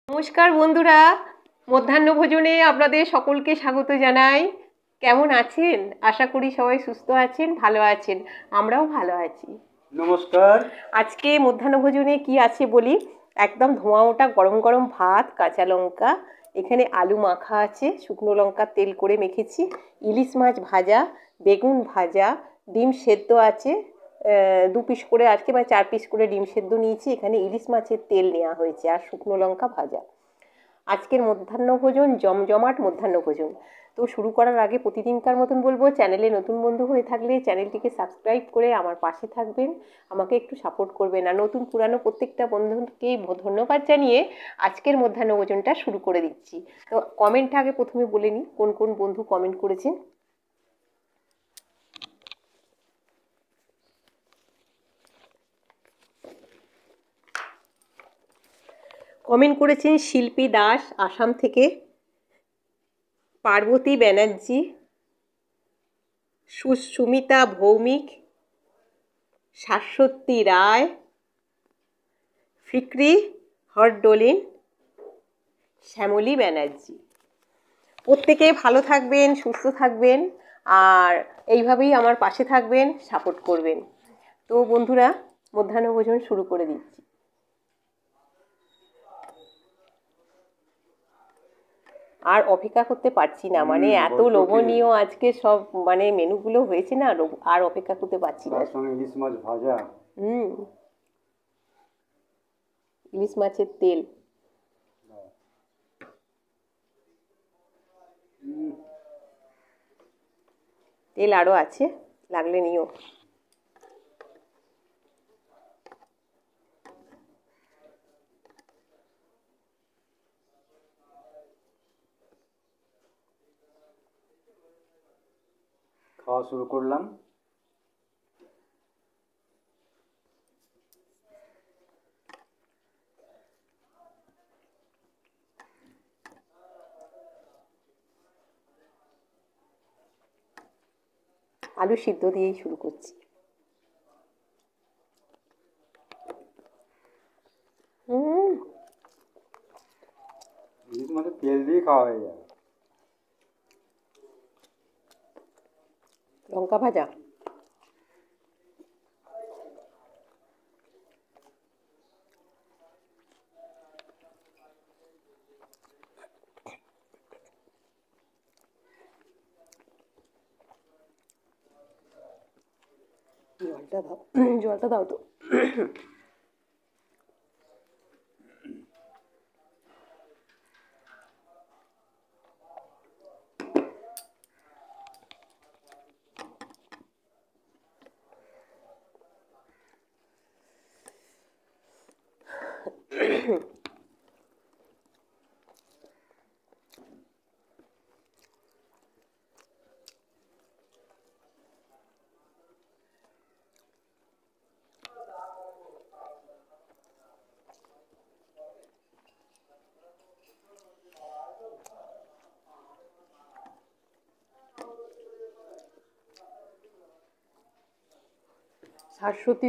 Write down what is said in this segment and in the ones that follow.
নমস্কার বন্ধুরা, মধ্যাহ্নভোজনে আপনাদের সকলকে স্বাগত জানাই। কেমন আছেন? আশা করি সবাই সুস্থ আছেন, ভালো আছেন। আমরাও ভালো আছি। নমস্কার। আজকে মধ্যাহ্নভোজনে কি আছে বলি। একদম ধোঁয়া ওঠা গরম গরম ভাত, কাঁচা লঙ্কা, এখানে আলু মাখা আছে, শুকনো লঙ্কা তেল করে মেখেছি, ইলিশ মাছ ভাজা, বেগুন ভাজা, ডিম সেদ্ধ আছে, 2 পিস করে আজকে মানে 4 পিস করে ডিম সেদ্ধ নিয়েছি, এখানে ইলিশ মাছের তেল নেওয়া হয়েছে, আর শুকনো লঙ্কা ভাজা। আজকের মধ্যাহ্নভোজন জমজমাট মধ্যাহ্নভোজন। তো শুরু করার আগে প্রতিদিনকার মতন বলবো, চ্যানেলে নতুন বন্ধু হয়ে থাকলে চ্যানেলটিকে সাবস্ক্রাইব করে আমার পাশে থাকবেন, আমাকে একটু সাপোর্ট করবেন। আর নতুন পুরানো প্রত্যেকটা বন্ধুকেই ধন্যবাদ জানিয়ে আজকের মধ্যাহ্নভোজনটা শুরু করে দিচ্ছি। তো কমেন্ট আগে প্রথমে বলে নিই কোন কোন বন্ধু কমেন্ট করেছেন। কমেন্ট করেছেন শিল্পী দাস আসাম থেকে, পার্বতী ব্যানার্জি, সুস্মিতা ভৌমিক, শাশ্বতী রায়, ফিক্রি হরডোলিন, শ্যামলী ব্যানার্জি। প্রত্যেকে ভালো থাকবেন, সুস্থ থাকবেন, আর এইভাবেই আমার পাশে থাকবেন, সাপোর্ট করবেন। তো বন্ধুরা, মধ্যাহ্নভোজন শুরু করে দিচ্ছি। আর অপেক্ষা করতে পারছি না, মানে এত লোভনীয় আজকে সব মানে মেনুগুলো হয়েছে না, আর অপেক্ষা করতে পারছি না। ইলিশ মাছ ভাজা, ইলিশ মাছের তেল, তেল আরও আছে, লাগলে নিও। খাওয়া শুরু করলাম। আলু সিদ্ধ দিয়েই শুরু করছি। ইলিশ মাছের তেল দিয়ে খাওয়া হয়ে যায়। লঙ্কা ভাজা, জলটা দাও, জলটা দাও তো। শাশ্বতী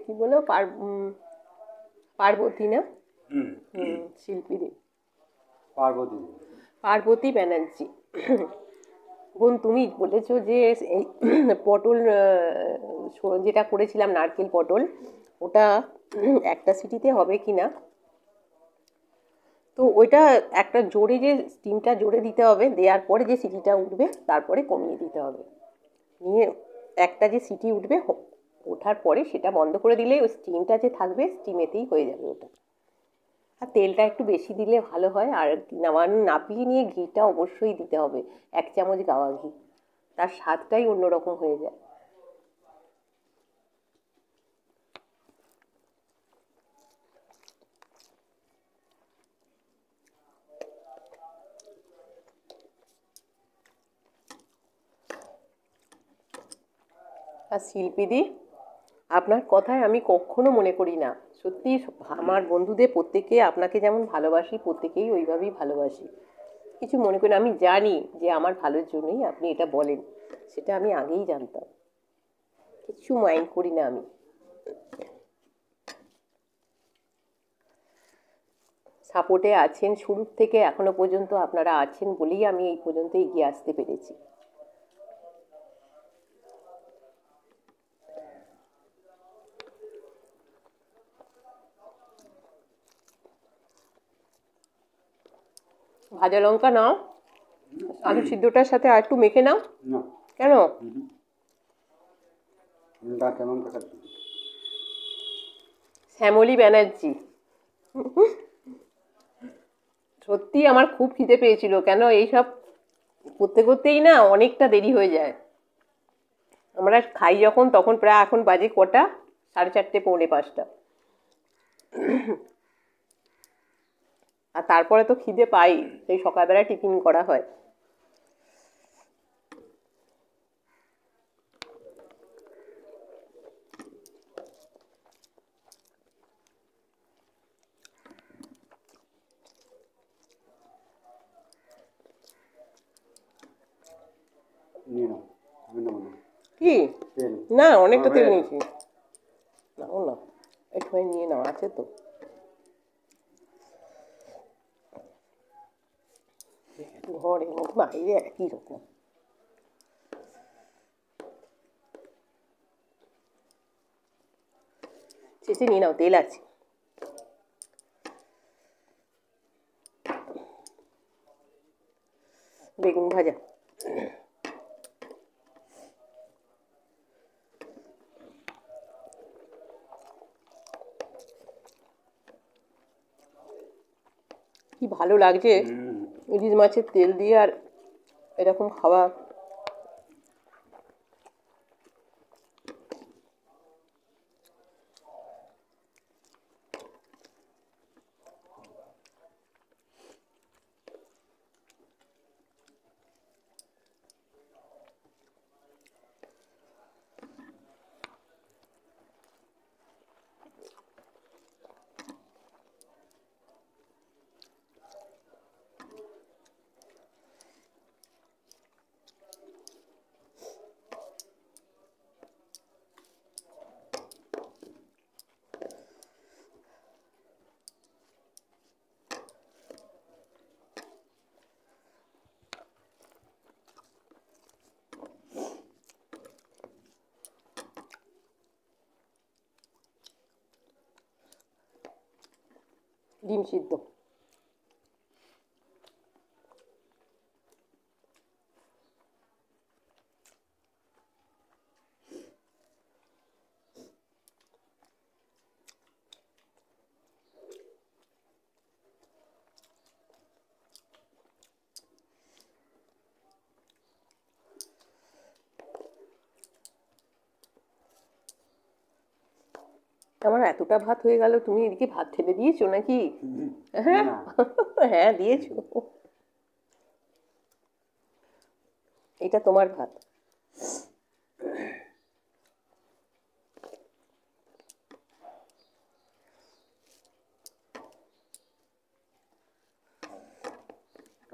কি বলো, পার্বতী না, শিল্পীদি পার্বতী ব্যানার্জি। বোন, তুমি বলেছো যে এই পটল যেটা করেছিলাম, নারকেল পটল, ওটা একটা সিটিতে হবে কি না। তো ওইটা একটা জোরে, যে স্টিমটা জোরে দিতে হবে, দেওয়ার পরে যে সিটিটা উঠবে তারপরে কমিয়ে দিতে হবে, নিয়ে একটা যে সিটি উঠবে, ওঠার পরে সেটা বন্ধ করে দিলে ওই স্টিমটা যে থাকবে, স্টিমেতেই হয়ে যাবে ওটা। আর তেলটা একটু বেশি দিলে ভালো হয়। আর নাপিয়ে নিয়ে ঘিটা অবশ্যই দিতে হবে, 1 চামচ গাওয়া ঘি, তার স্বাদটাই অন্যরকম হয়ে যায়। আর শিল্পীদি, আপনার কথায় আমি কখনো মনে করি না, সত্যি আমার বন্ধুদের প্রত্যেকে আপনাকে যেমন ভালোবাসি, প্রত্যেকেই ওইভাবেই ভালোবাসি, কিছু মনে করি না। আমি জানি যে আমার ভালোর জন্যই আপনি এটা বলেন, সেটা আমি আগেই জানতাম, কিছু মাইন্ড করি না আমি। সাপোর্টে আছেন শুরুর থেকে এখনো পর্যন্ত, আপনারা আছেন বলেই আমি এই পর্যন্ত এগিয়ে আসতে পেরেছি। ভাজা লঙ্কা নাও, আলু সিদ্ধটার সাথে আর একটু মেখে নাও। না। কেন? কেমন দেখাচ্ছে? শ্যামলী ব্যানার্জি, সত্যি আমার খুব খিদে পেয়েছিল, কেন এইসব করতে করতেই না অনেকটা দেরি হয়ে যায়। আমরা খাই যখন তখন প্রায় এখন বাজে কটা, 4:30 পৌনে 5টা, আর তারপরে তো খিদে পাই, সেই সকালবেলা টিফিন করা হয়। নিয়ে নাও, আমি নেবো না। কি তেল না, অনেকটা তেল হয়ে নিয়েছি। নাও না, একটুখানি নিয়ে নাও, আছে তো। ঘরের মধ্যে বাইরে একই রকম। চেঁচে নিয়ে নাও, তেল আছে। বেগুন ভাজা, কি ভালো লাগছে ইলিশ মাছের তেল দিয়ে আর এরকম খাওয়া। ডিম সিদ্ধ, আমার এতটা ভাত হয়ে গেল, তুমি এদিকে ভাত ঢেলে দিয়েছো নাকি? হ্যাঁ, না। হ্যাঁ দিয়েছো। এটা তোমার ভাত।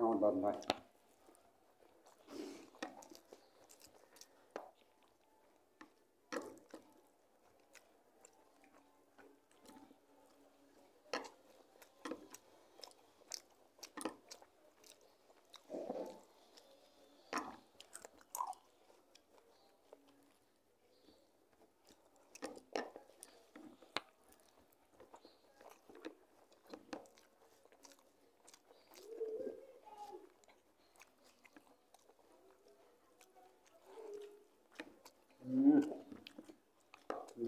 আমার বাদ ভাই।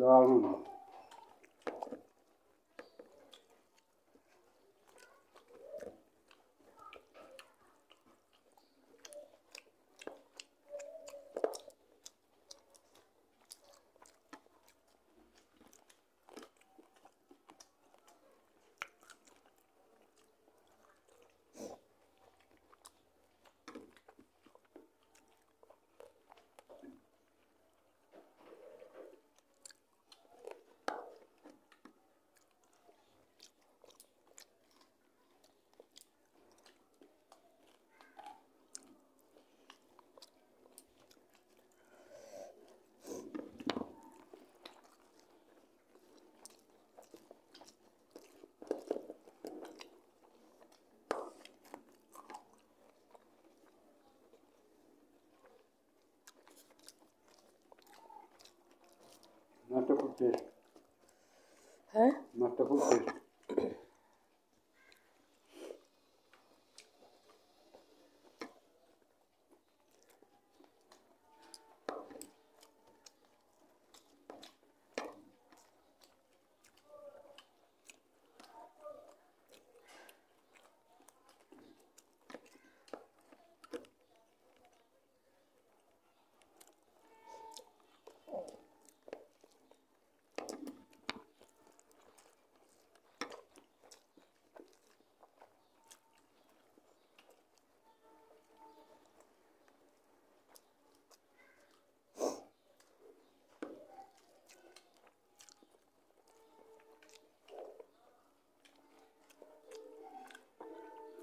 দারুণ। মাছটা খুব টেস্ট, হ্যাঁ, মাছটা খুব টেস্ট।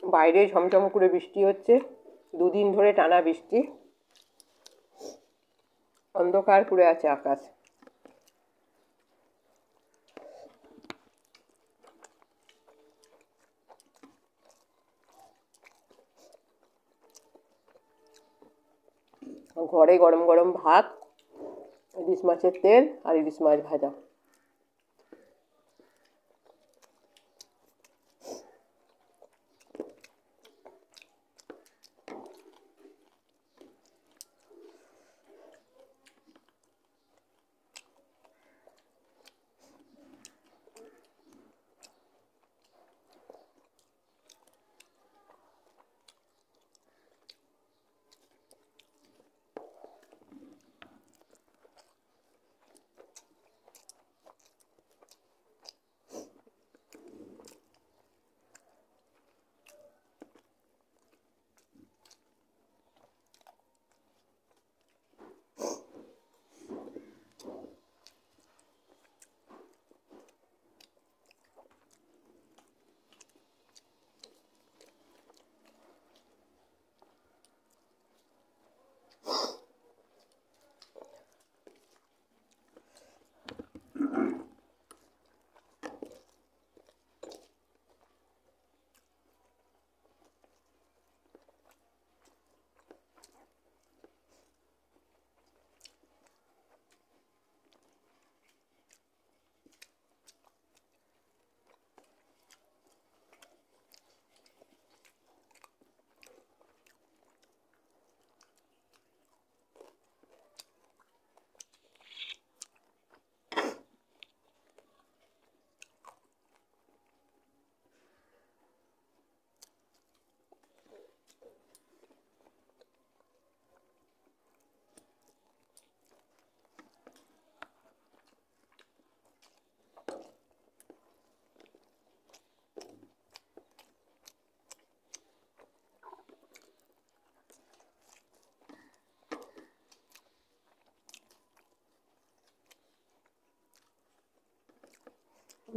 বাইরে ঝমঝম করে বৃষ্টি হচ্ছে, 2 দিন ধরে টানা বৃষ্টি, অন্ধকার করে আছে আকাশ। ঘরে গরম গরম ভাত, ইলিশ মাছের তেল আর ইলিশ মাছ ভাজা।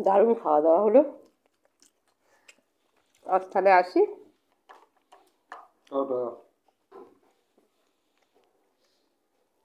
দারুণ খাওয়া দাওয়া হলো। আজ তাহলে আসি। টাটা।